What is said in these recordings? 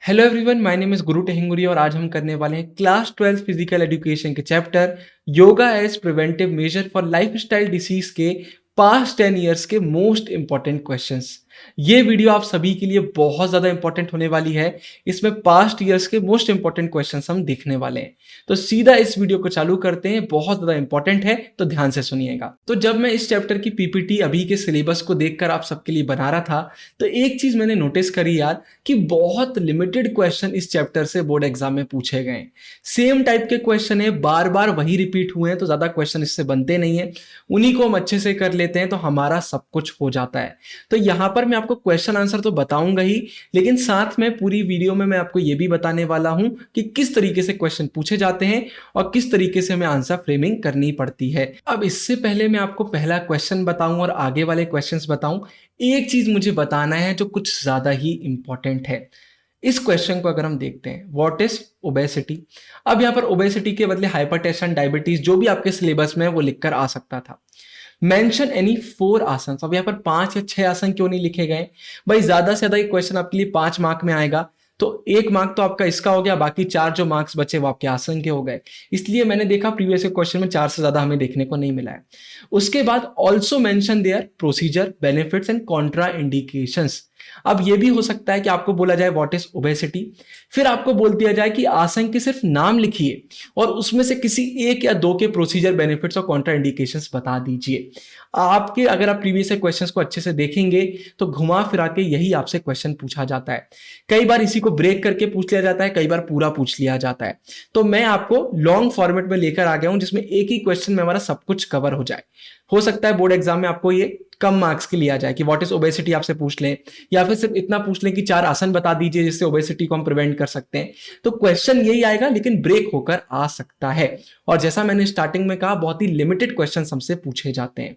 Hello everyone, my name is Guru Tehanguri और आज हम करने वाले हैं क्लास 12 फिजिकल एजुकेशन के chapter yoga as preventive measure for lifestyle disease के पास्ट 10 इयर्स के मोस्ट इंपॉर्टेंट क्वेश्चंस। ये वीडियो आप सभी के लिए बहुत ज़्यादा इंपॉर्टेंट होने वाली है। इसमें पास्ट ईयर्स के मोस्ट इंपॉर्टेंट क्वेश्चंस हम देखने वाले हैं। तो सीधा इस वीडियो को चालू करते हैं, बहुत ज़्यादा इंपॉर्टेंट है तो ध्यान से सुनिएगा। तो जब मैं इस चैप्टर की पीपीटी अभी के सिलेबस को देखकर आप सबके लिए बना रहा था तो एक चीज़ मैंने नोटिस करी यार कि बहुत लिमिटेड क्वेश्चन इस चैप्टर से बोर्ड एग्जाम में पूछे गए। सेम टाइप के क्वेश्चन है, बार बार वही रिपीट हुए हैं तो ज़्यादा क्वेश्चन इससे बनते नहीं है। उन्हीं को हम अच्छे से कर लेते हैं तो हमारा सब कुछ हो जाता है। तो यहाँ पर मैं आपको क्वेश्चन आंसर तो बताऊंगा ही, लेकिन साथ में पूरी वीडियो में मैं आपको ये भी बताने वाला हूं कि किस तरीके से क्वेश्चन पूछे जाते हैं और किस तरीके से हमें आंसर फ्रेमिंग करनी पड़ती है। अब इससे पहले मैं आपको पहला क्वेश्चन बताऊं और आगे वाले क्वेश्चंस बताऊं, एक चीज मुझे बताना है जो कुछ ज्यादा ही इंपॉर्टेंट है। इस क्वेश्चन को अगर हम देखते हैं, व्हाट इज ओबेसिटी। अब यहां पर ओबेसिटी के बदले हाइपरटेंशन, डायबिटीज जो भी आपके सिलेबस में है वो लिखकर आ सकता था। मेंशन एनी 4 आसन। अब यहाँ पर 5 या 6 आसन क्यों नहीं लिखे गए भाई? ज्यादा से ज्यादा एक क्वेश्चन आपके लिए 5 मार्क में आएगा तो 1 मार्क तो आपका इसका हो गया, बाकी 4 जो मार्क्स बचे वो आपके आसन के हो गए। इसलिए मैंने देखा प्रीवियस क्वेश्चन में 4 से ज्यादा हमें देखने को नहीं मिला है। उसके बाद also mention their procedure, benefits and contraindications. अब ये भी हो सकता है कि आपको बोला जाए व्हाट इज ओबेसिटी, फिर आपको बोल दिया जाए कि आसन के सिर्फ नाम लिखिए और उसमें से किसी एक या दो के प्रोसीजर, बेनिफिट्स और कॉन्ट्रा इंडिकेशंस बता दीजिए। आपके अगर आप प्रीवियस क्वेश्चंस को अच्छे से देखेंगे तो घुमा फिरा के यही आपसे क्वेश्चन पूछा जाता है। कई बार इसी को ब्रेक करके पूछ लिया जाता है, कई बार पूरा पूछ लिया जाता है। तो मैं आपको लॉन्ग फॉर्मेट में लेकर आ गया हूं जिसमें एक ही क्वेश्चन में हमारा सब कुछ कवर हो जाए। हो सकता है बोर्ड एग्जाम में आपको ये कम मार्क्स के लिए आ जाए कि व्हाट इज ओबेसिटी आपसे पूछ लें, या फिर सिर्फ इतना पूछ लें कि 4 आसन बता दीजिए जिससे ओबेसिटी को हम प्रिवेंट कर सकते हैं। तो क्वेश्चन यही आएगा, लेकिन ब्रेक होकर आ सकता है। और जैसा मैंने स्टार्टिंग में कहा, बहुत ही लिमिटेड क्वेश्चन हमसे पूछे जाते हैं।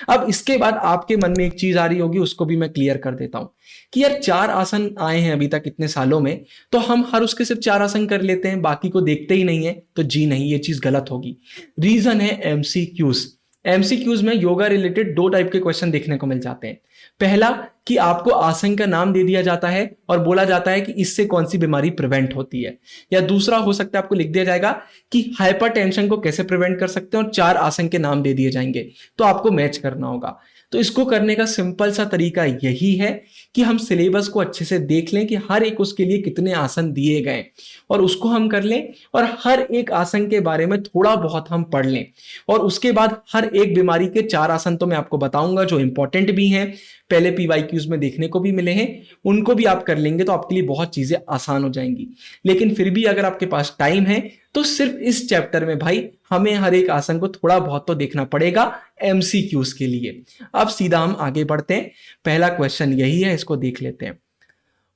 अब इसके बाद आपके मन में एक चीज आ रही होगी, उसको भी मैं क्लियर कर देता हूं कि यार 4 आसन आए हैं अभी तक इतने सालों में, तो हम हर उसके सिर्फ 4 आसन कर लेते हैं, बाकी को देखते ही नहीं है। तो जी नहीं, ये चीज गलत होगी। रीजन है एमसीक्यूज। एमसीक्यूज में योगा रिलेटेड 2 टाइप के क्वेश्चन देखने को मिल जाते हैं। पहला कि आपको आसन का नाम दे दिया जाता है और बोला जाता है कि इससे कौन सी बीमारी प्रिवेंट होती है, या दूसरा हो सकता है आपको लिख दिया जाएगा कि हाइपरटेंशन को कैसे प्रिवेंट कर सकते हैं और 4 आसन के नाम दे दिए जाएंगे, तो आपको मैच करना होगा। तो इसको करने का सिंपल सा तरीका यही है कि हम सिलेबस को अच्छे से देख लें कि हर एक उसके लिए कितने आसन दिए गए और उसको हम कर लें, और हर एक आसन के बारे में थोड़ा बहुत हम पढ़ लें। और उसके बाद हर एक बीमारी के 4 आसन तो मैं आपको बताऊंगा जो इंपॉर्टेंट भी हैं, पहले पीवाईक्यूज में देखने को भी मिले हैं, उनको भी आप कर लेंगे तो आपके लिए बहुत चीजें आसान हो जाएंगी। लेकिन फिर भी अगर आपके पास टाइम है तो सिर्फ इस चैप्टर में भाई हमें हर एक आसन को थोड़ा बहुत तो देखना पड़ेगा एमसीक्यूज के लिए। अब सीधा हम आगे बढ़ते हैं, पहला क्वेश्चन यही है, इसको देख लेते हैं।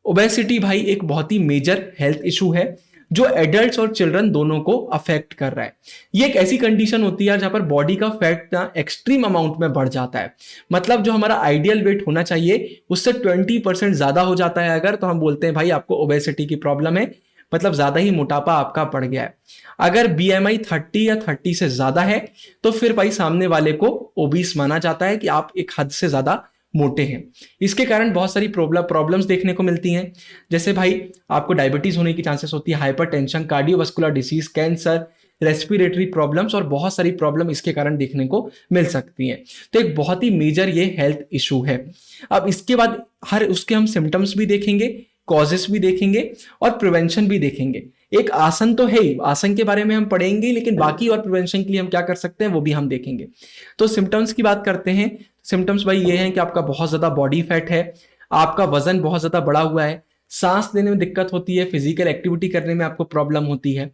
ओबेसिटी भाई एक बहुत ही मेजर हेल्थ इशू है जो एडल्ट्स और चिल्ड्रन दोनों को अफेक्ट कर रहा है। ये एक ऐसी कंडीशन होती है जहां पर बॉडी का फैट ना एक्सट्रीम अमाउंट में बढ़ जाता है। मतलब जो हमारा आइडियल वेट होना चाहिए उससे 20% ज्यादा हो जाता है अगर, तो हम बोलते हैं भाई आपको ओबेसिटी की प्रॉब्लम है, मतलब ज्यादा ही मोटापा आपका बढ़ गया है। अगर बीएमआई 30 या 30 से ज्यादा है तो फिर भाई सामने वाले को ओबीस माना जाता है कि आप एक हद से ज्यादा मोटे हैं। इसके कारण बहुत सारी प्रॉब्लम्स देखने को मिलती हैं, जैसे भाई आपको डायबिटीज होने की चांसेस होती है, hypertension, cardiovascular disease, cancer, respiratory problems और बहुत सारी प्रॉब्लम इसके कारण देखने को मिल सकती हैं। तो एक बहुत ही मेजर ये हेल्थ इशू है। अब इसके बाद हर उसके हम सिम्टम्स भी देखेंगे, कॉजेस भी देखेंगे और प्रिवेंशन भी देखेंगे। एक आसन तो है ही, आसन के बारे में हम पढ़ेंगे, लेकिन बाकी और प्रिवेंशन के लिए हम क्या कर सकते हैं वो भी हम देखेंगे। तो सिम्टम्स की बात करते हैं। सिम्टम्स भाई ये हैं कि आपका बहुत ज्यादा बॉडी फैट है, आपका वजन बहुत ज्यादा बढ़ा हुआ है, सांस लेने में दिक्कत होती है, फिजिकल एक्टिविटी करने में आपको प्रॉब्लम होती है।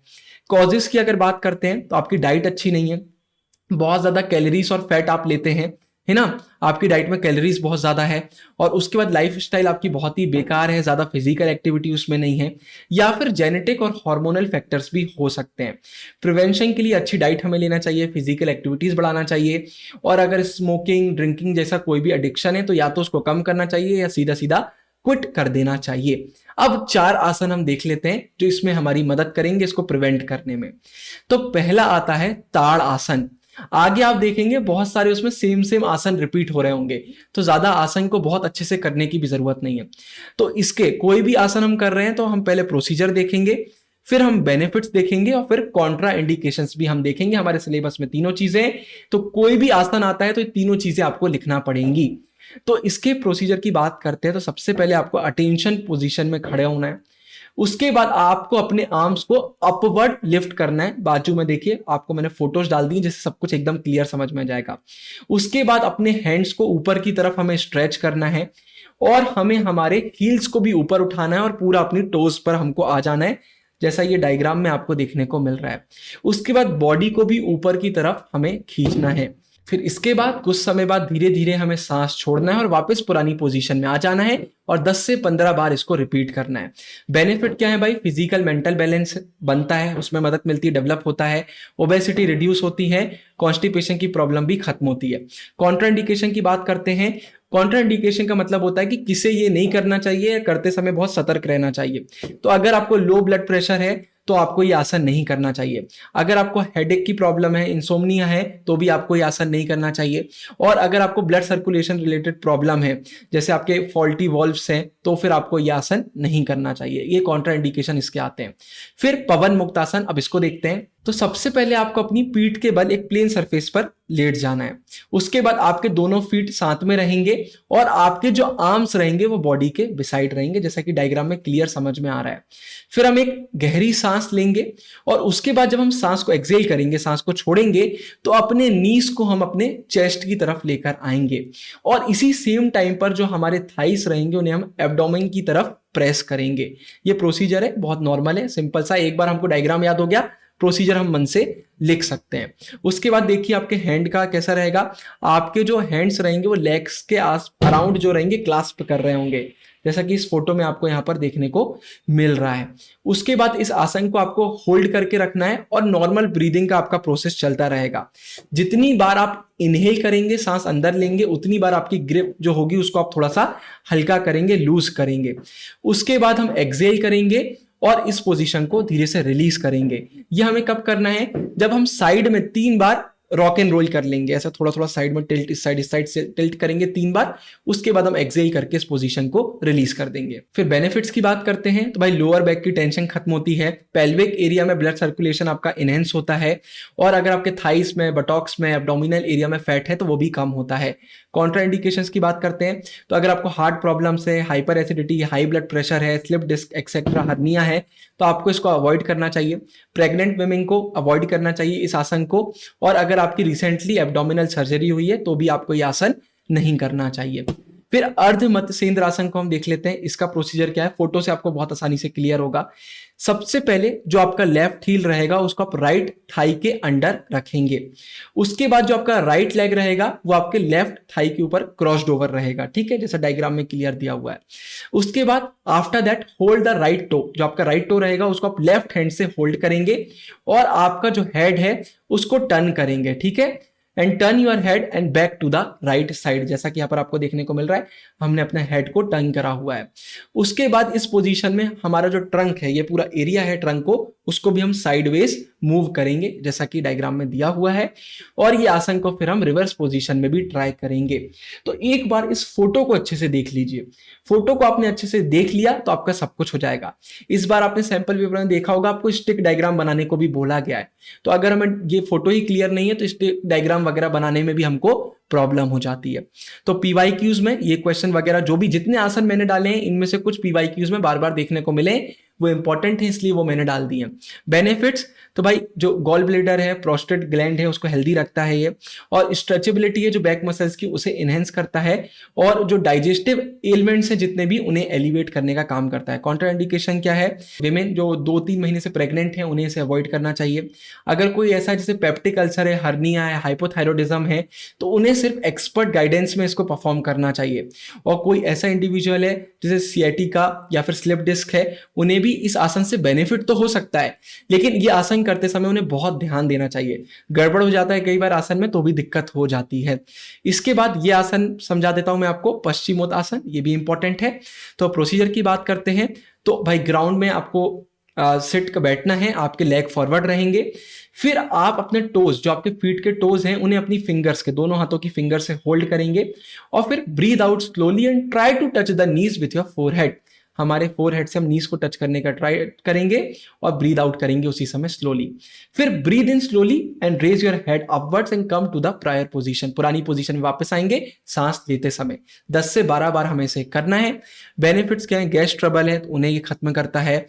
कॉजेस की अगर बात करते हैं तो आपकी डाइट अच्छी नहीं है, बहुत ज्यादा कैलोरीज और फैट आप लेते हैं, है ना, आपकी डाइट में कैलोरीज बहुत ज्यादा है। और उसके बाद लाइफ स्टाइल आपकी बहुत ही बेकार है, ज्यादा फिजिकल एक्टिविटी उसमें नहीं है, या फिर जेनेटिक और हार्मोनल फैक्टर्स भी हो सकते हैं। प्रिवेंशन के लिए अच्छी डाइट हमें लेना चाहिए, फिजिकल एक्टिविटीज बढ़ाना चाहिए, और अगर स्मोकिंग, ड्रिंकिंग जैसा कोई भी एडिक्शन है तो या तो उसको कम करना चाहिए या सीधा सीधा क्विट कर देना चाहिए। अब 4 आसन हम देख लेते हैं जो इसमें हमारी मदद करेंगे इसको प्रिवेंट करने में। तो पहला आता है ताड़ आसन। आगे आप देखेंगे बहुत सारे उसमें सेम सेम आसन रिपीट हो रहे होंगे, तो ज्यादा आसन को बहुत अच्छे से करने की भी जरूरत नहीं है। तो इसके कोई भी आसन हम कर रहे हैं तो हम पहले प्रोसीजर देखेंगे, फिर हम बेनिफिट्स देखेंगे और फिर कॉन्ट्रा इंडिकेशंस भी हम देखेंगे। हमारे सिलेबस में तीनों चीजें हैं, तो कोई भी आसन आता है तो ये तीनों चीजें आपको लिखना पड़ेंगी। तो इसके प्रोसीजर की बात करते हैं तो सबसे पहले आपको अटेंशन पोजीशन में खड़े होना है। उसके बाद आपको अपने आर्म्स को अपवर्ड लिफ्ट करना है। बाजू में देखिए, आपको मैंने फोटोज डाल दी जिससे सब कुछ एकदम क्लियर समझ में जाएगा। उसके बाद अपने हैंड्स को ऊपर की तरफ हमें स्ट्रेच करना है और हमें हमारे हील्स को भी ऊपर उठाना है और पूरा अपनी टोज पर हमको आ जाना है, जैसा ये डायग्राम में आपको देखने को मिल रहा है। उसके बाद बॉडी को भी ऊपर की तरफ हमें खींचना है। फिर इसके बाद कुछ समय बाद धीरे धीरे हमें सांस छोड़ना है और वापस पुरानी पोजीशन में आ जाना है और 10 से 15 बार इसको रिपीट करना है। बेनिफिट क्या है भाई? फिजिकल मेंटल बैलेंस बनता है, उसमें मदद मिलती है, डेवलप होता है, ओबेसिटी रिड्यूस होती है, कॉन्स्टिपेशन की प्रॉब्लम भी खत्म होती है। कॉन्ट्राइंडिकेशन की बात करते हैं। कॉन्ट्राइंडिकेशन का मतलब होता है कि किसे ये नहीं करना चाहिए या करते समय बहुत सतर्क रहना चाहिए। तो अगर आपको लो ब्लड प्रेशर है तो आपको ये आसन नहीं करना चाहिए। अगर आपको हेडेक की प्रॉब्लम है, इंसोम्निया है, तो भी आपको ये आसन नहीं करना चाहिए। और अगर आपको ब्लड सर्कुलेशन रिलेटेड प्रॉब्लम है, जैसे आपके फॉल्टी वॉल्व्स हैं, तो फिर आपको ये आसन नहीं करना चाहिए। ये कॉन्ट्रा इंडिकेशन इसके आते हैं। फिर पवन मुक्त आसन, अब इसको देखते हैं। तो सबसे पहले आपको अपनी पीठ के बल एक प्लेन सरफेस पर लेट जाना है। उसके बाद आपके दोनों फीट साथ में रहेंगे और आपके जो आर्म्स रहेंगे वो बॉडी के बिसाइड रहेंगे, जैसा कि डायग्राम में क्लियर समझ में आ रहा है। फिर हम एक गहरी सांस लेंगे और उसके बाद जब हम सांस को एक्सेल करेंगे, सांस को छोड़ेंगे, तो अपने नीज को हम अपने चेस्ट की तरफ लेकर आएंगे और इसी सेम टाइम पर जो हमारे थाइस रहेंगे उन्हें हम एब्डोमेन की तरफ प्रेस करेंगे। ये प्रोसीजर है, बहुत नॉर्मल है, सिंपल सा। एक बार हमको डायग्राम याद हो गया, प्रोसीजर हम मन से लिख सकते हैं। उसके बाद देखिए आपके हैंड का कैसा रहेगा। आपके जो हैंड्स रहेंगे वो लेग्स के आस अराउंड जो रहेंगे क्लास्प कर रहे होंगे, जैसा कि इस फोटो में आपको यहां पर देखने को मिल रहा है। उसके बाद इस आसन को आपको होल्ड करके रखना है और नॉर्मल ब्रीदिंग का आपका प्रोसेस चलता रहेगा। जितनी बार आप इनहेल करेंगे, सांस अंदर लेंगे, उतनी बार आपकी ग्रिप जो होगी उसको आप थोड़ा सा हल्का करेंगे, लूज करेंगे। उसके बाद हम एक्सेल करेंगे और इस पोजीशन को धीरे से रिलीज करेंगे। ये हमें कब करना है? जब हम साइड में 3 बार रॉक एंड रोल कर लेंगे, ऐसा थोड़ा थोड़ा साइड में टिल्ट, इस साइड से टिल्ट करेंगे 3 बार। उसके बाद हम एक्सेल करके इस पोजीशन को रिलीज कर देंगे। फिर बेनिफिट्स की बात करते हैं तो भाई लोअर बैक की टेंशन खत्म होती है, पेल्विक एरिया में ब्लड सर्कुलेशन आपका इनहेंस होता है और अगर आपके थाइस में, बटॉक्स में, एब्डोमिनल एरिया में फैट है तो वो भी कम होता है। कॉन्ट्रा इंडिकेशंस की बात करते हैं तो अगर आपको हार्ट प्रॉब्लम्स है, hyper acidity, high blood pressure है, स्लिप डिस्क एक्सेट्रा, हर्निया है, तो आपको इसको अवॉइड करना चाहिए। प्रेग्नेंट वुमेन को अवॉइड करना चाहिए इस आसन को। और अगर आपकी रिसेंटली एब्डोमिनल सर्जरी हुई है तो भी आपको ये आसन नहीं करना चाहिए। फिर अर्ध मत्स्येंद्र आसन को हम देख लेते हैं। इसका प्रोसीजर क्या है, फोटो से आपको बहुत आसानी से क्लियर होगा। सबसे पहले जो आपका लेफ्ट हील रहेगा उसको आप राइट थाई के अंडर रखेंगे। उसके बाद जो आपका राइट लेग रहेगा वो आपके लेफ्ट थाई के ऊपर क्रॉस्ड ओवर रहेगा, ठीक है, जैसा डायग्राम में क्लियर दिया हुआ है। उसके बाद after that hold the right toe, जो आपका राइट टो रहेगा उसको आप लेफ्ट हैंड से होल्ड करेंगे और आपका जो हेड है उसको टर्न करेंगे, ठीक है, and turn your head and back to the right side, जैसा कि यहां पर आपको देखने को मिल रहा है, हमने अपने हेड को टर्न करा हुआ है। उसके बाद इस पोजीशन में हमारा जो ट्रंक है, ये पूरा एरिया है ट्रंक को, उसको भी हम साइडवेज मूव करेंगे जैसा कि डायग्राम में दिया हुआ है। और ये आसन को फिर हम रिवर्स पोजीशन में भी ट्राई करेंगे। तो एक बार इस फोटो को अच्छे से देख लीजिए। फोटो को आपने अच्छे से देख लिया तो आपका सब कुछ हो जाएगा। इस बार आपने सैंपल पेपर में देखा होगा, आपको स्टिक डायग्राम बनाने को भी बोला गया है। तो अगर हमें ये फोटो ही क्लियर नहीं है तो स्टिक डायग्राम वगैरह बनाने में भी हमको प्रॉब्लम हो जाती है। तो पीवाईक्यूज में ये क्वेश्चन वगैरह जो भी जितने आसन मैंने डाले हैं इनमें से कुछ पीवाईक्यूज में बार बार देखने को मिले, वो इंपॉर्टेंट है इसलिए वो मैंने डाल दिए। बेनिफिट्स तो भाई जो गॉल ब्लेडर है, प्रोस्टेट ग्लैंड है, उसको हेल्दी रखता है ये। और स्ट्रेचेबिलिटी है जो बैक मसल्स की, उसे इनहेंस करता है। और जो डाइजेस्टिव एलिमेंट्स हैं जितने भी, उन्हें एलिवेट करने का काम करता है। कॉन्ट्राइंडिकेशन क्या है? विमेन जो 2-3 महीने से प्रेग्नेंट है उन्हें इसे अवॉइड करना चाहिए। अगर कोई ऐसा जैसे पेप्टिक अल्सर है, हर्निया है, हाइपोथायरॉइडिज्म है, तो उन्हें सिर्फ एक्सपर्ट गाइडेंस में इसको परफॉर्म करना चाहिए। और कोई ऐसा इंडिविजुअल है जैसे सियाटिका या फिर स्लिप डिस्क है, उन्हें भी इस आसन से बेनिफिट तो हो सकता है, लेकिन ये आसन करते समय उन्हें बहुत ध्यान देना चाहिए। गड़बड़ हो जाता है कई बार आसन में तो भी दिक्कत हो जाती है। इसके बाद ये आसन समझा देता हूं मैं आपको, पश्चिमोत्तासन, ये भी इंपॉर्टेंट है। तो प्रोसीजर की बात करते हैं तो भाई ग्राउंड में आपको सिट का बैठना है, आपके लेग फॉरवर्ड रहेंगे। फिर आप अपने टोज, जो आपके फीट के टोज हैं, उन्हें अपनी फिंगर्स के, दोनों हाथों की फिंगर से होल्ड करेंगे और फिर breathe out slowly and try to touch the knees with your forehead. हमारे फोरहेड से हम नीज को टच करने का ट्राई करेंगे और ब्रीद आउट करेंगे उसी समय स्लोली। फिर breathe in slowly and raise your head upwards and come to the prior position, पुरानी पोजीशन में वापस आएंगे सांस लेते समय। 10 से 12 बार हमें इसे करना है। बेनिफिट्स क्या है? गैस ट्रबल है तो उन्हें ये खत्म करता है।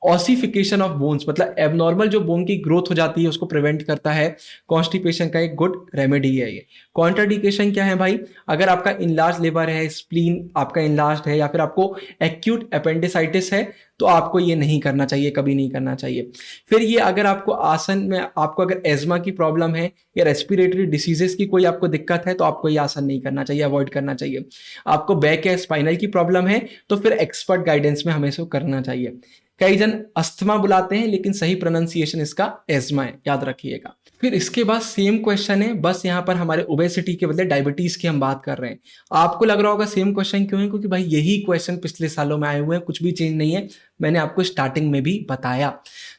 ऑसिफिकेशन ऑफ बोन्स, मतलब एबनॉर्मल जो बोन की ग्रोथ हो जाती है उसको प्रिवेंट करता है। कॉन्स्टिपेशन का एक गुड रेमेडी है ये। कॉन्ट्राडिकेशन क्या है भाई? अगर आपका इनलार्ज लिवर है, स्प्लीन आपका इनलार्ज है, या फिर आपको एक्यूट अपेंडिसाइटिस है, तो आपको ये नहीं करना चाहिए, कभी नहीं करना चाहिए। फिर ये अगर आपको आसन में, आपको अगर एज्मा की प्रॉब्लम है या रेस्पिरेटरी डिसीजेस की कोई आपको दिक्कत है, तो आपको ये आसन नहीं करना चाहिए, अवॉइड करना चाहिए। आपको बैक या स्पाइनल की प्रॉब्लम है तो फिर एक्सपर्ट गाइडेंस में हमें इसको करना चाहिए। कई जन अस्थमा बुलाते हैं लेकिन सही प्रोनाउंसिएशन इसका एज्मा है, याद रखिएगा। फिर इसके बाद सेम क्वेश्चन है, बस यहाँ पर हमारे ओबेसिटी के बदले डायबिटीज की हम बात कर रहे हैं। आपको लग रहा होगा सेम क्वेश्चन क्यों है? क्योंकि भाई यही क्वेश्चन पिछले सालों में आए हुए हैं, कुछ भी चेंज नहीं है, मैंने आपको स्टार्टिंग में भी बताया।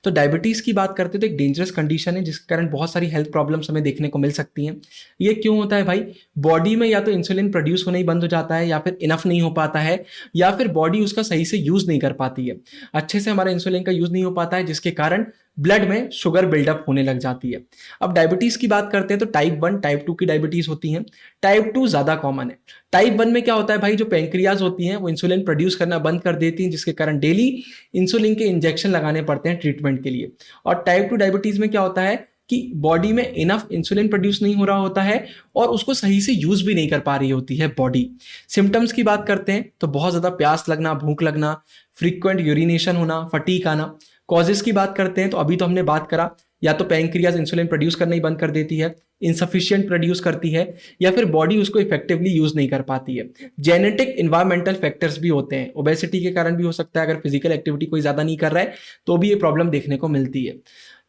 तो डायबिटीज की बात करते हैं तो एक डेंजरस कंडीशन है जिसके कारण बहुत सारी हेल्थ प्रॉब्लम्स हमें देखने को मिल सकती हैं। ये क्यों होता है भाई? बॉडी में या तो इंसुलिन प्रोड्यूस होना ही बंद हो जाता है, या फिर इनफ नहीं हो पाता है, या फिर बॉडी उसका सही से यूज नहीं कर पाती है, अच्छे से हमारा इंसुलिन का यूज नहीं हो पाता है, जिसके कारण ब्लड में शुगर बिल्डअप होने लग जाती है। अब डायबिटीज की बात करते हैं तो टाइप 1, टाइप 2 की डायबिटीज होती है। टाइप 2 ज्यादा कॉमन है। टाइप 1 में क्या होता है भाई? जो पेंक्रियाज होती हैं वो इंसुलिन प्रोड्यूस करना बंद कर देती हैं, जिसके कारण डेली इंसुलिन के इंजेक्शन लगाने पड़ते हैं ट्रीटमेंट के लिए। और टाइप 2 डायबिटीज में क्या होता है कि बॉडी में इनफ इंसुलिन प्रोड्यूस नहीं हो रहा होता है और उसको सही से यूज भी नहीं कर पा रही होती है बॉडी। सिम्टम्स की बात करते हैं तो बहुत ज्यादा प्यास लगना, भूख लगना, फ्रीक्वेंट यूरिनेशन होना, फटीग आना। कॉजेस की बात करते हैं तो अभी तो हमने बात करा, या तो पैंक्रियाज इंसुलिन प्रोड्यूस करना ही बंद कर देती है, इनसफिशिएंट प्रोड्यूस करती है, या फिर बॉडी उसको इफेक्टिवली यूज नहीं कर पाती है। जेनेटिक इन्वायरमेंटल फैक्टर्स भी होते हैं, ओबेसिटी के कारण भी हो सकता है, अगर फिजिकल एक्टिविटी कोई ज्यादा नहीं कर रहा है तो भी ये प्रॉब्लम देखने को मिलती है।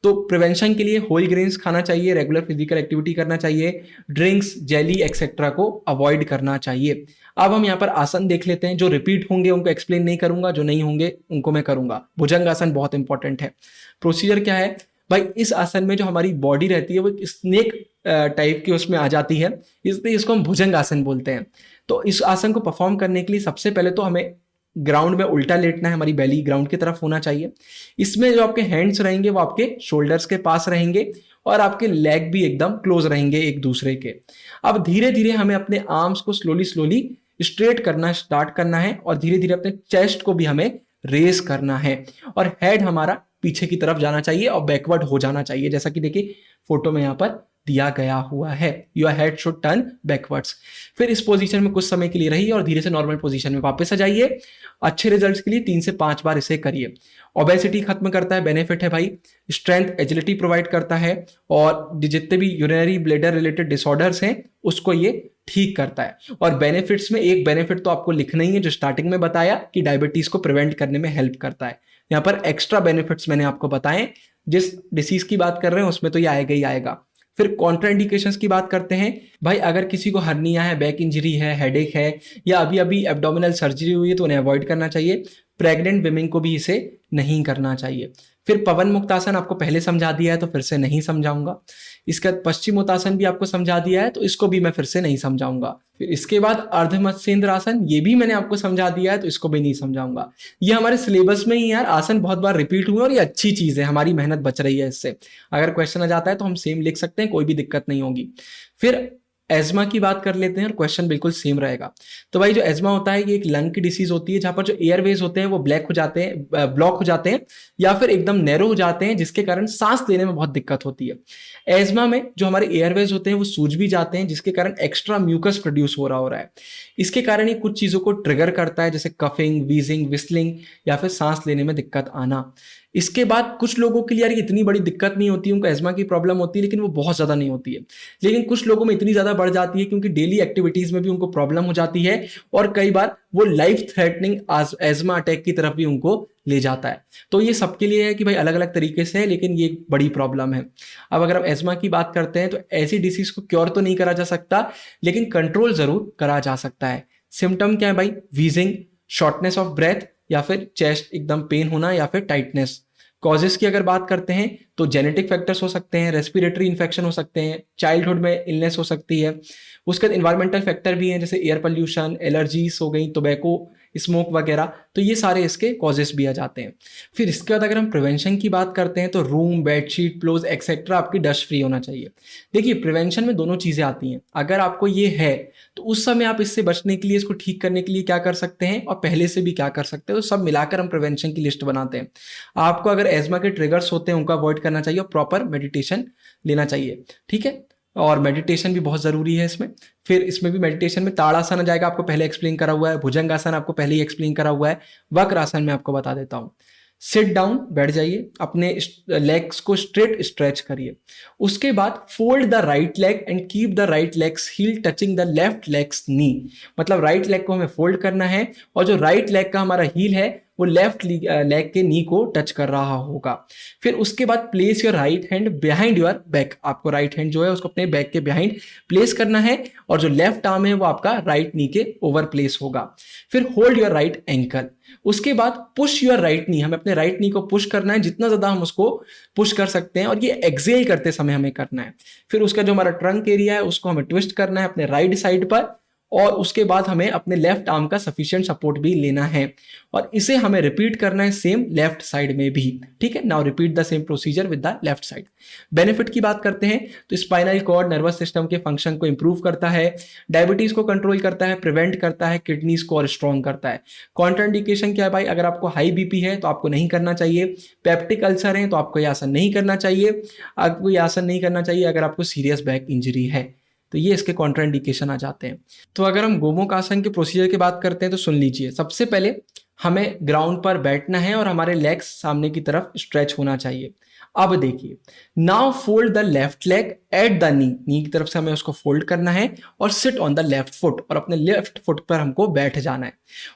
तो प्रिवेंशन के लिए होल ग्रेन्स खाना चाहिए, रेगुलर फिजिकल एक्टिविटी करना चाहिए, ड्रिंक्स, जेली एक्सेट्रा को अवॉइड करना चाहिए। अब हम यहाँ पर आसन देख लेते हैं, जो रिपीट होंगे उनको एक्सप्लेन नहीं करूंगा, जो नहीं होंगे उनको मैं करूंगा। भुजंग आसन बहुत इंपॉर्टेंट है। प्रोसीजर क्या है भाई? इस आसन में जो हमारी बॉडी रहती है वो स्नेक टाइप की उसमें आ जाती है, इसलिए इसको हम भुजंग आसन बोलते हैं। तो इस आसन को परफॉर्म करने के लिए सबसे पहले तो हमें ग्राउंड में उल्टा लेटना है, हमारी बेली ग्राउंड की तरफ होना चाहिए। इसमें जो आपके हैंड्स रहेंगे वो आपके शोल्डर्स के पास रहेंगे और आपके लेग भी एकदम क्लोज रहेंगे एक दूसरे के। अब धीरे धीरे हमें अपने आर्म्स को स्लोली स्लोली स्ट्रेट करना स्टार्ट करना है और धीरे धीरे अपने चेस्ट को भी हमें रेस करना है और हेड हमारा पीछे की तरफ जाना चाहिए और बैकवर्ड हो जाना चाहिए, जैसा कि देखिए फोटो में यहाँ पर दिया गया हुआ है। Your head should turn backwards. फिर इस पोजीशन में कुछ समय के लिए रहिए और धीरे से नॉर्मल पोजीशन में वापस आ जाइए। अच्छे रिजल्ट्स के लिए 3 से 5 बार इसे करिए। ओबेसिटी खत्म करता है, बेनिफिट है भाई। स्ट्रेंथ, एजिलिटी प्रोवाइड करता है और जितने भी यूरिनरी ब्लैडर रिलेटेड डिसऑर्डर्स हैं उसको ये ठीक करता है। और बेनिफिट्स में एक बेनिफिट तो आपको लिखना ही है, जो स्टार्टिंग में बताया कि डायबिटीज को प्रिवेंट करने में हेल्प करता है। यहाँ पर एक्स्ट्रा बेनिफिट्स मैंने आपको बताए, जिस डिसीज की बात कर रहे हैं उसमें तो ये आएगा ही आएगा। फिर कॉन्ट्राइंडिकेशंस की बात करते हैं भाई, अगर किसी को हर्निया है, बैक इंजरी है, हेडेक है, या अभी अभी एब्डोमिनल सर्जरी हुई है तो उन्हें अवॉइड करना चाहिए। प्रेग्नेंट विमेन को भी इसे नहीं करना चाहिए। फिर पवन मुक्तासन आपको पहले समझा दिया है तो फिर से नहीं समझाऊंगा। इसका पश्चिमोत्तासन भी आपको समझा दिया है तो इसको भी मैं फिर से नहीं समझाऊंगा। फिर इसके बाद अर्धमत्स्येंद्र आसन, ये भी मैंने आपको समझा दिया है तो इसको भी नहीं समझाऊंगा। ये हमारे सिलेबस में ही यार आसन बहुत बार रिपीट हुए और ये अच्छी चीज है, हमारी मेहनत बच रही है इससे। अगर क्वेश्चन आ जाता है तो हम सेम लिख सकते हैं, कोई भी दिक्कत नहीं होगी। फिर एज्मा की बात कर लेते हैं और क्वेश्चन बिल्कुल सेम रहेगा। तो भाई जो एज्मा होता है ये एक लंग की डिसीज होती है जहां पर जो एयरवेज होते हैं वो ब्लॉक हो जाते हैं या फिर एकदम नैरो हो जाते हैं, जिसके कारण सांस लेने में बहुत दिक्कत होती है। एज्मा में जो हमारे एयरवेज होते हैं वो सूज भी जाते हैं, जिसके कारण एक्स्ट्रा म्यूकस प्रोड्यूस हो रहा है। इसके कारण ये कुछ चीजों को ट्रिगर करता है, जैसे कफिंग, वीजिंग, विस्लिंग या फिर सांस लेने में दिक्कत आना। इसके बाद कुछ लोगों के लिए यार इतनी बड़ी दिक्कत नहीं होती, उनको एज्मा की प्रॉब्लम होती है लेकिन वो बहुत ज्यादा नहीं होती है। लेकिन कुछ लोगों में इतनी ज्यादा बढ़ जाती है क्योंकि डेली एक्टिविटीज में भी उनको प्रॉब्लम हो जाती है और कई बार वो लाइफ थ्रेटनिंग एज्मा अटैक की तरफ भी उनको ले जाता है। तो ये सबके लिए है कि भाई अलग अलग तरीके से है, लेकिन ये एक बड़ी प्रॉब्लम है। अब अगर हम एज्मा की बात करते हैं तो ऐसी डिसीज को क्योर तो नहीं करा जा सकता, लेकिन कंट्रोल जरूर करा जा सकता है। सिम्टम क्या है भाई? वीजिंग, शॉर्टनेस ऑफ ब्रेथ या फिर चेस्ट एकदम पेन होना या फिर टाइटनेस। कॉजेस की अगर बात करते हैं तो जेनेटिक फैक्टर्स हो सकते हैं, रेस्पिरेटरी इन्फेक्शन हो सकते हैं, चाइल्डहुड में इलनेस हो सकती है। उसके बाद इन्वायरमेंटल फैक्टर भी हैं, जैसे एयर पोल्यूशन, एलर्जीज हो गई, टोबैको स्मोक वगैरह, तो ये सारे इसके कॉजेस भी आ जाते हैं। फिर इसके बाद अगर हम प्रिवेंशन की बात करते हैं तो रूम, बेडशीट, प्लोज एक्सेट्रा आपकी डस्ट फ्री होना चाहिए। देखिए प्रिवेंशन में दोनों चीज़ें आती हैं। अगर आपको ये है तो उस समय आप इससे बचने के लिए, इसको ठीक करने के लिए क्या कर सकते हैं और पहले से भी क्या कर सकते हैं, तो सब मिलाकर हम प्रिवेंशन की लिस्ट बनाते हैं। आपको अगर एजमा के ट्रिगर्स होते हैं उनको अवॉइड करना चाहिए और प्रॉपर मेडिटेशन लेना चाहिए, ठीक है। और मेडिटेशन भी बहुत ज़रूरी है इसमें। फिर इसमें भी मेडिटेशन में ताड़ासन आ जाएगा, आपको पहले एक्सप्लेन करा हुआ है, भुजंगासन आपको पहले ही एक्सप्लेन करा हुआ है, वक्रासन में आपको बता देता हूँ। सिट डाउन, बैठ जाइए, अपने लेग्स को स्ट्रेट स्ट्रेच करिए। उसके बाद fold the right leg and keep the right leg's heel touching the left leg's knee. मतलब राइट लेग को हमें फोल्ड करना है और जो राइट लेग का हमारा हील है वो लेफ्ट लेग के नी को टच कर रहा होगा। फिर उसके बाद place your right hand behind your back. आपको राइट हैंड जो है उसको अपने बैक के बिहाइंड प्लेस करना है और जो लेफ्ट आर्म है वो आपका राइट नी के ओवर प्लेस होगा। फिर होल्ड योर राइट एंकल। उसके बाद पुश योर राइट नी, हमें अपने राइट नी को पुश करना है, जितना ज्यादा हम उसको पुश कर सकते हैं और ये एक्सेल करते समय हमें करना है। फिर उसका जो हमारा ट्रंक एरिया है उसको हमें ट्विस्ट करना है अपने राइट साइड पर और उसके बाद हमें अपने लेफ्ट आर्म का सफिशिएंट सपोर्ट भी लेना है और इसे हमें रिपीट करना है सेम लेफ्ट साइड में भी, ठीक है। Now repeat the same procedure with the left side. Benefit की बात करते हैं तो स्पाइनल कॉर्ड, नर्वस सिस्टम के फंक्शन को इंप्रूव करता है, डायबिटीज को कंट्रोल करता है, प्रिवेंट करता है, किडनीज को और स्ट्रॉन्ग करता है। कॉन्ट्राइंडिकेशन क्या है भाई, अगर आपको हाई बीपी है तो आपको नहीं करना चाहिए, पेप्टिक अल्सर है तो आपको यह आसन नहीं करना चाहिए, आपको यह आसन नहीं करना चाहिए अगर आपको सीरियस बैक इंजरी है। तो ये इसके कॉन्ट्राइंडिकेशन आ जाते हैं। तो अगर हम गोमुख आसन के प्रोसीजर की बात करते हैं तो सुन लीजिए। सबसे पहले हमें ग्राउंड पर बैठना है और हमारे लेग्स सामने की तरफ स्ट्रेच होना चाहिए। अब देखिए, now fold the left leg at the knee, knee की तरफ से हमें उसको फोल्ड करना है और sit on the left foot, और अपने लेफ्ट फुट पर हमको बैठ जाना है।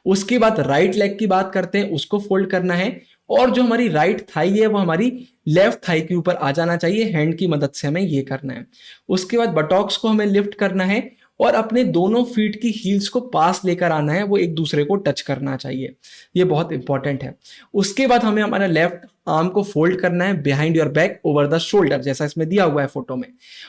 उसके बाद राइट लेग की बात करते हैं, उसको फोल्ड करना है और जो हमारी राइट थाई है वो हमारी लेफ्ट थाई के ऊपर आ जाना चाहिए। हैंड की मदद से हमें ये करना है। उसके बाद बटॉक्स को हमें लिफ्ट करना है और अपने दोनों फीट की हील्स को पास लेकर आना है, वो एक दूसरे को टच करना चाहिए, ये बहुत इंपॉर्टेंट है। उसके बाद हमें हमारा लेफ्ट आर्म को फोल्ड करना है behind your back over the shoulder, जैसा इसमें दिया हुआ है फोटो में।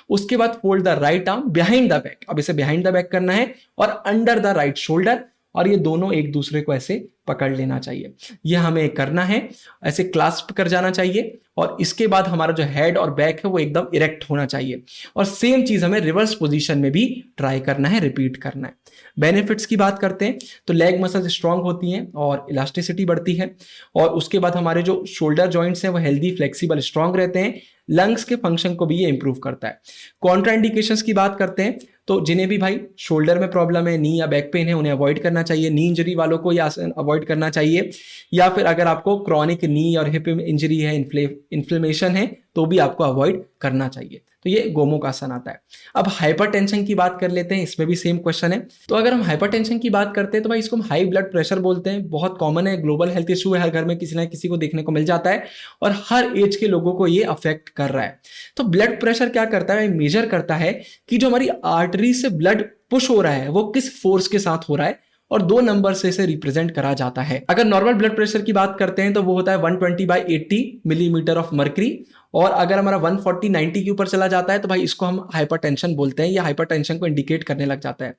उसके बाद fold the right arm behind the back, अब इसे बिहाइंड द बैक करना है और अंडर द राइट शोल्डर, और ये दोनों एक दूसरे को ऐसे पकड़ लेना चाहिए। ये हमें करना है, ऐसे क्लास्प कर जाना चाहिए और इसके बाद हमारा जो हेड और बैक है वो एकदम इरेक्ट होना चाहिए और सेम चीज हमें रिवर्स पोजीशन में भी ट्राई करना है, रिपीट करना है। बेनिफिट्स की बात करते हैं तो लेग मसल्स स्ट्रांग होती हैं और इलास्टिसिटी बढ़ती है और उसके बाद हमारे जो शोल्डर जॉइंट्स हैं वो हेल्दी, फ्लेक्सिबल, स्ट्रांग रहते हैं। लंग्स के फंक्शन को भी ये इंप्रूव करता है। कॉन्ट्राइंडिकेशंस की बात करते हैं तो जिन्हें भी भाई शोल्डर में प्रॉब्लम है, नी या बैक पेन है, उन्हें अवॉइड करना चाहिए। नी इंजरी वालों को या अवॉइड करना चाहिए, या फिर अगर आपको क्रॉनिक नी और हिप इंजरी है, इन्फ्लेमेशन है, तो भी आपको अवॉइड करना चाहिए। तो ये गोमुख आसन आता है। अब हाइपरटेंशन की बात कर लेते हैं, इसमें भी सेम क्वेश्चन है। तो अगर हम हाइपरटेंशन की बात करते हैं तो भाई इसको हम हाई ब्लड प्रेशर बोलते हैं। बहुत कॉमन है, ग्लोबल हेल्थ इशू है, हर घर में किसी ना किसी को देखने को मिल जाता है और हर एज के लोगों को ये अफेक्ट कर रहा है। तो ब्लड प्रेशर क्या करता है, मेजर करता है कि जो हमारी आर्टरी से ब्लड पुश हो रहा है वो किस फोर्स के साथ हो रहा है और दो नंबर से इसे रिप्रेजेंट करा जाता है। अगर नॉर्मल ब्लड प्रेशर की बात करते हैं तो वो होता है 120/80 मिलीमीटर ऑफ मर्करी, और अगर हमारा 140/90 के ऊपर चला जाता है तो भाई इसको हम हाइपरटेंशन बोलते हैं, या हाइपरटेंशन को इंडिकेट करने लग जाता है।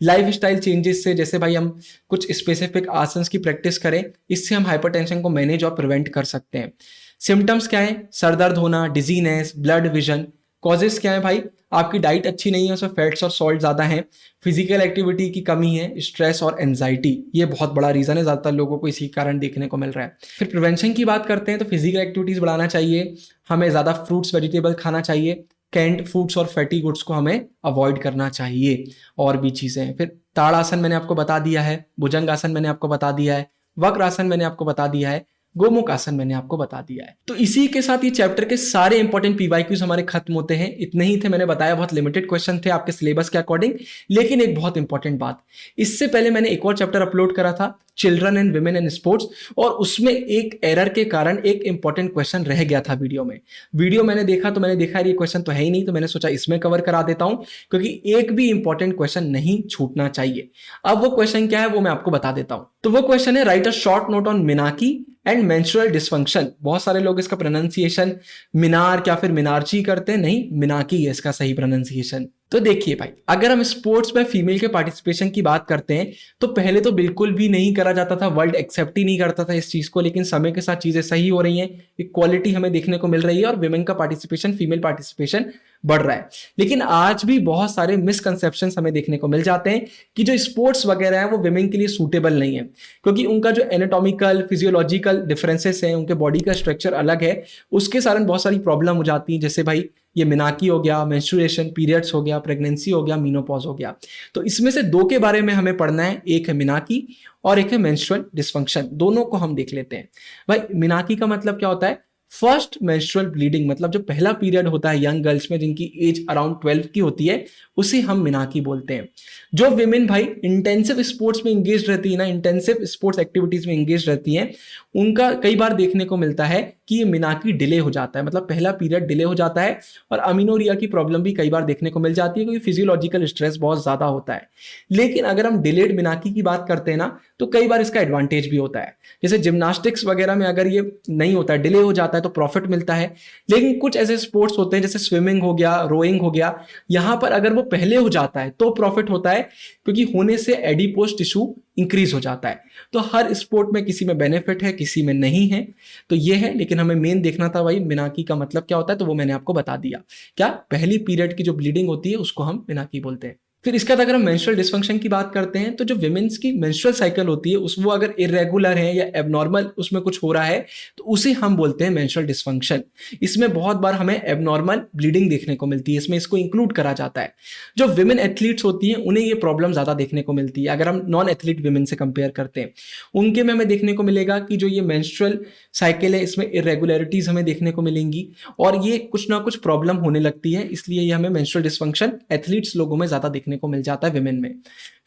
लाइफ स्टाइल चेंजेस से, जैसे भाई हम कुछ स्पेसिफिक आसन्स की प्रैक्टिस करें, इससे हम हाइपरटेंशन को मैनेज और प्रिवेंट कर सकते हैं। सिम्टम्स क्या है, सर दर्द होना, डिजीनेस, ब्लड विजन। कॉजेस क्या है भाई, आपकी डाइट अच्छी नहीं है, उसमें फैट्स और सॉल्ट ज़्यादा हैं, फिजिकल एक्टिविटी की कमी है, स्ट्रेस और एंजाइटी, ये बहुत बड़ा रीज़न है, ज़्यादातर लोगों को इसी कारण देखने को मिल रहा है। फिर प्रिवेंशन की बात करते हैं तो फिजिकल एक्टिविटीज़ बढ़ाना चाहिए, हमें ज़्यादा फ्रूट्स वेजिटेबल खाना चाहिए, कैंड फूड्स और फैटी गुड्स को हमें अवॉइड करना चाहिए, और भी चीज़ें हैं। फिर ताड़ासन मैंने आपको बता दिया है, भुजंगासन मैंने आपको बता दिया है, वक्रासन मैंने आपको बता दिया है, गोमुख आसन मैंने आपको बता दिया है। तो इसी के साथ ये चैप्टर के सारे इंपॉर्टेंट पीवाईक्यूज हमारे खत्म होते हैं। इतने ही थे, मैंने बताया बहुत लिमिटेड क्वेश्चन थे आपके सिलेबस के अकॉर्डिंग, लेकिन एक बहुत इंपॉर्टेंट बात, इससे पहले मैंने एक और चैप्टर अपलोड करा था, children and women and sports, और उसमें एक एरर के कारण एक इंपॉर्टेंट क्वेश्चन रह गया था वीडियो में। वीडियो मैंने देखा तो मैंने देखा ये क्वेश्चन तो है ही नहीं, तो मैंने सोचा इसमें कवर करा देता हूं, क्योंकि एक भी इंपॉर्टेंट क्वेश्चन नहीं छूटना चाहिए। अब वो क्वेश्चन क्या है वो मैं आपको बता देता हूं। तो वो क्वेश्चन है, write a short note on मिनाकी एंड मेंस्ट्रुअल डिसफंक्शन, बहुत सारे लोग इसका प्रोनाउंसिएशन मिनार या फिर मिनार्ची करते हैं, नहीं मिनाकी है इसका सही प्रोनाउंसिएशन। तो देखिए भाई, अगर हम स्पोर्ट्स में फीमेल के पार्टिसिपेशन की बात करते हैं तो पहले तो बिल्कुल भी नहीं करा जाता था, वर्ल्ड एक्सेप्ट ही नहीं करता था इस चीज को, लेकिन समय के साथ चीजें सही हो रही हैं, इक्वालिटी हमें देखने को मिल रही है और विमेन का पार्टिसिपेशन, फीमेल पार्टिसिपेशन बढ़ रहा है। लेकिन आज भी बहुत सारे मिसकंसेप्शंस हमें देखने को मिल जाते हैं कि जो स्पोर्ट्स वगैरह है वो विमेन के लिए सूटेबल नहीं है, क्योंकि उनका जो एनाटॉमिकल फिजियोलॉजिकल डिफरेंसेस हैं, उनके बॉडी का स्ट्रक्चर अलग है, उसके कारण बहुत सारी प्रॉब्लम हो जाती है, जैसे भाई ये मिनाकी हो गया, मेंस्ट्रुएशन, पीरियड्स हो गया, प्रेगनेंसी हो गया, मीनोपॉज हो गया। तो इसमें से दो के बारे में हमें पढ़ना है, एक है मिनाकी और एक है मेंस्ट्रुअल डिसफंक्शन। दोनों को हम देख लेते हैं। भाई मिनाकी का मतलब क्या होता है? फर्स्ट मेंस्ट्रुअल ब्लीडिंग, मतलब जो पहला पीरियड होता है यंग गर्ल्स में जिनकी एज अराउंड 12 की होती है, उसे हम मिनाकी बोलते हैं। जो विमेन भाई इंटेंसिव स्पोर्ट्स में इंगेज रहती है ना, इंटेंसिव स्पोर्ट्स एक्टिविटीज में इंगेज रहती हैं, उनका कई बार देखने को मिलता है कि ये मिनाकी डिले हो जाता है, मतलब पहला पीरियड डिले हो जाता है, और अमीनोरिया की प्रॉब्लम भी कई बार देखने को मिल जाती है क्योंकि फिजियोलॉजिकल स्ट्रेस बहुत ज्यादा होता है। लेकिन अगर हम डिलेड मिनाकी की बात करते हैं ना, तो कई बार इसका एडवांटेज भी होता है। जैसे जिम्नास्टिक्स वगैरह में अगर ये नहीं होता है, डिले हो जाता है, तो प्रॉफिट मिलता है। लेकिन कुछ ऐसे स्पोर्ट्स होते हैं जैसे स्विमिंग हो गया, रोइंग हो गया, यहां पर अगर वो पहले हो जाता है तो प्रॉफिट होता है, क्योंकि होने से एडिपोज टिश्यू इंक्रीज हो जाता है। तो हर स्पोर्ट में किसी में बेनिफिट है, किसी में नहीं है, तो ये है। लेकिन हमें मेन देखना था भाई मिनाकी का मतलब क्या होता है, तो वो मैंने आपको बता दिया। क्या पहली पीरियड की जो ब्लीडिंग होती है उसको हम मिनाकी बोलते हैं। फिर इसके बाद अगर हम मेंस्ट्रुअल डिसफंक्शन की बात करते हैं, तो जो विमेंस की मेंस्ट्रुअल साइकिल होती है उस वो अगर इरेगुलर है या एबनॉर्मल उसमें कुछ हो रहा है, तो उसे हम बोलते हैं मेंस्ट्रुअल डिसफंक्शन। इसमें बहुत बार हमें एबनॉर्मल ब्लीडिंग देखने को मिलती है, इसमें इसको इंक्लूड करा जाता है। जो विमेन एथलीट्स होती हैं उन्हें ये प्रॉब्लम ज्यादा देखने को मिलती है, अगर हम नॉन एथलीट विमेन से कंपेयर करते हैं। उनके में हमें देखने को मिलेगा कि जो ये मेंस्ट्रुअल साइकिल है इसमें इरेगुलरिटीज हमें देखने को मिलेंगी और ये कुछ ना कुछ प्रॉब्लम होने लगती है, इसलिए ये हमें मेंस्ट्रुअल डिसफंक्शन एथलीट्स लोगों में ज्यादा देखने को मिल जाता है विमेन में।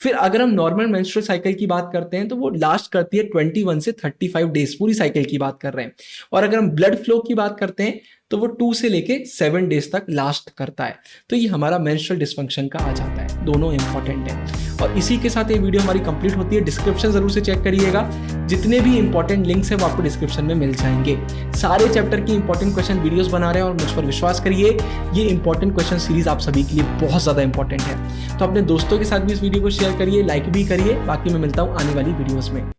फिर अगर हम नॉर्मल मेंस्ट्रुअल साइकिल की बात करते हैं तो वो लास्ट करती है 21 से 35 डेज, पूरी साइकिल की बात कर रहे हैं। और अगर हम ब्लड फ्लो की बात करते हैं तो वो 2 से लेके 7 डेज तक लास्ट करता है। तो ये हमारा मेंस्ट्रुअल डिसफंक्शन का आ जाता है, दोनों इंपॉर्टेंट है। और इसी के साथ ये वीडियो हमारी कंप्लीट होती है। डिस्क्रिप्शन जरूर से चेक करिएगा, जितने भी इंपॉर्टेंट लिंक्स हैं वो आपको डिस्क्रिप्शन में मिल जाएंगे। सारे चैप्टर की इंपॉर्टेंट क्वेश्चन वीडियोस बना रहे हैं और मुझ पर विश्वास करिए, ये इंपॉर्टेंट क्वेश्चन सीरीज आप सभी के लिए बहुत ज्यादा इंपॉर्टेंट है। तो अपने दोस्तों के साथ भी इस वीडियो को शेयर करिए, लाइक भी करिए। बाकी मैं मिलता हूँ आने वाली वीडियोस में।